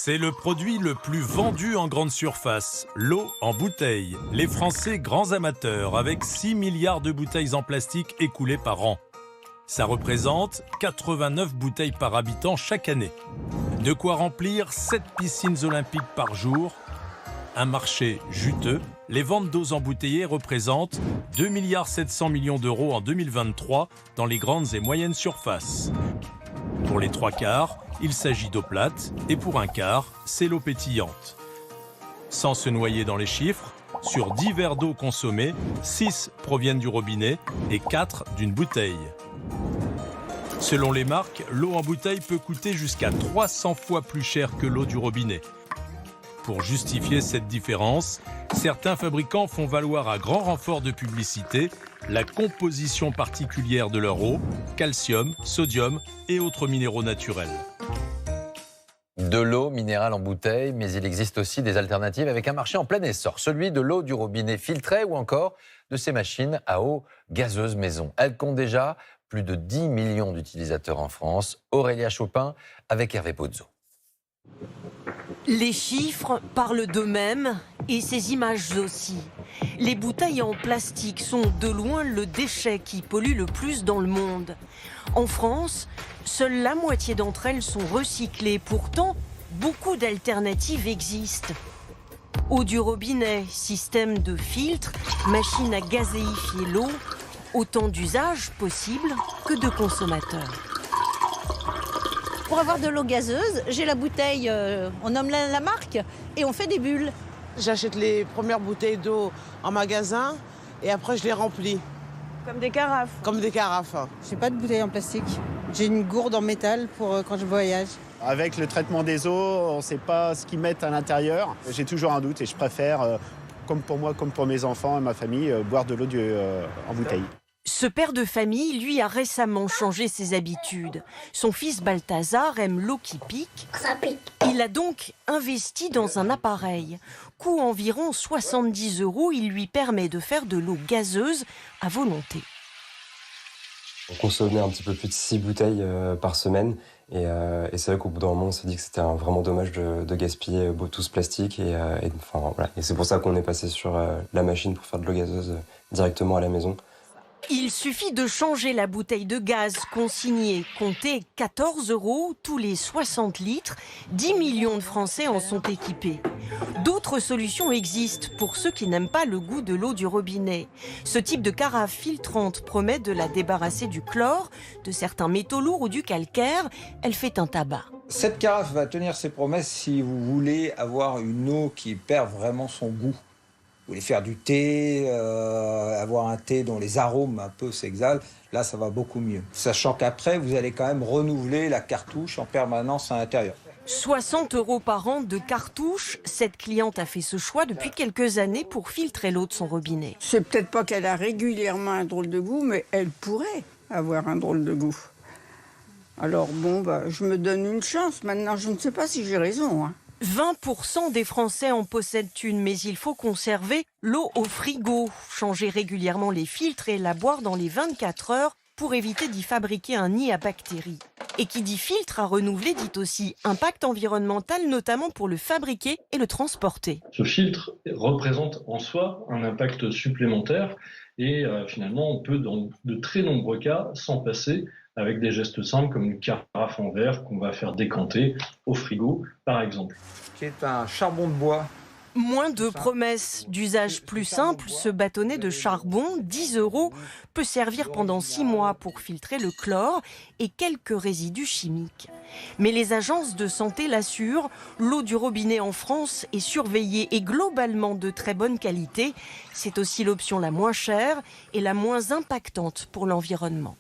C'est le produit le plus vendu en grande surface, l'eau en bouteille. Les Français, grands amateurs, avec 6 milliards de bouteilles en plastique écoulées par an. Ça représente 89 bouteilles par habitant chaque année. De quoi remplir 7 piscines olympiques par jour. Un marché juteux, les ventes d'eau embouteillées représentent 2,7 milliards d'euros en 2023 dans les grandes et moyennes surfaces. Pour les 3/4, il s'agit d'eau plate et pour un quart, c'est l'eau pétillante. Sans se noyer dans les chiffres, sur 10 verres d'eau consommés, 6 proviennent du robinet et 4 d'une bouteille. Selon les marques, l'eau en bouteille peut coûter jusqu'à 300 fois plus cher que l'eau du robinet. Pour justifier cette différence, certains fabricants font valoir à grand renfort de publicité la composition particulière de leur eau, calcium, sodium et autres minéraux naturels. De l'eau minérale en bouteille, mais il existe aussi des alternatives avec un marché en plein essor, celui de l'eau du robinet filtrée ou encore de ces machines à eau gazeuse maison. Elles comptent déjà plus de 10 millions d'utilisateurs en France. Aurélia Chopin avec Hervé Pozzo. Les chiffres parlent d'eux-mêmes et ces images aussi. Les bouteilles en plastique sont de loin le déchet qui pollue le plus dans le monde. En France, seule la moitié d'entre elles sont recyclées. Pourtant, beaucoup d'alternatives existent. Eau du robinet, système de filtre, machine à gazéifier l'eau, autant d'usages possibles que de consommateurs. Pour avoir de l'eau gazeuse, j'ai la bouteille, on nomme la marque, et on fait des bulles. J'achète les premières bouteilles d'eau en magasin et après je les remplis. Comme des carafes. Comme des carafes. J'ai pas de bouteille en plastique. J'ai une gourde en métal pour quand je voyage. Avec le traitement des eaux, on ne sait pas ce qu'ils mettent à l'intérieur. J'ai toujours un doute et je préfère, comme pour moi, comme pour mes enfants et ma famille, boire de l'eau en bouteille. Ce père de famille, lui, a récemment changé ses habitudes. Son fils Balthazar aime l'eau qui pique. Ça pique. Il a donc investi dans un appareil. Coût environ 70 €, il lui permet de faire de l'eau gazeuse à volonté. On consommait un petit peu plus de 6 bouteilles par semaine. Et c'est vrai qu'au bout d'un moment, on s'est dit que c'était vraiment dommage de gaspiller tout ce plastique. Et c'est pour ça qu'on est passé sur la machine pour faire de l'eau gazeuse directement à la maison. Il suffit de changer la bouteille de gaz consignée. Comptez 14 € tous les 60 litres. 10 millions de Français en sont équipés. D'autres solutions existent pour ceux qui n'aiment pas le goût de l'eau du robinet. Ce type de carafe filtrante promet de la débarrasser du chlore, de certains métaux lourds ou du calcaire. Elle fait un tabac. Cette carafe va tenir ses promesses si vous voulez avoir une eau qui perd vraiment son goût. Vous voulez faire du thé, avoir un thé dont les arômes un peu s'exhalent, là ça va beaucoup mieux. Sachant qu'après, vous allez quand même renouveler la cartouche en permanence à l'intérieur. 60 € par an de cartouches. Cette cliente a fait ce choix depuis quelques années pour filtrer l'eau de son robinet. C'est peut-être pas qu'elle a régulièrement un drôle de goût, mais elle pourrait avoir un drôle de goût. Alors je me donne une chance. Maintenant, je ne sais pas si j'ai raison. 20% des Français en possèdent une, mais il faut conserver l'eau au frigo, changer régulièrement les filtres et la boire dans les 24 heures pour éviter d'y fabriquer un nid à bactéries. Et qui dit filtre à renouveler dit aussi impact environnemental, notamment pour le fabriquer et le transporter. Ce filtre représente en soi un impact supplémentaire et finalement on peut dans de très nombreux cas s'en passer avec des gestes simples comme une carafe en verre qu'on va faire décanter au frigo par exemple. Qui est un charbon de bois. Moins de promesses d'usage plus simple, ce bâtonnet de charbon, 10 €, peut servir pendant 6 mois pour filtrer le chlore et quelques résidus chimiques. Mais les agences de santé l'assurent, l'eau du robinet en France est surveillée et globalement de très bonne qualité. C'est aussi l'option la moins chère et la moins impactante pour l'environnement.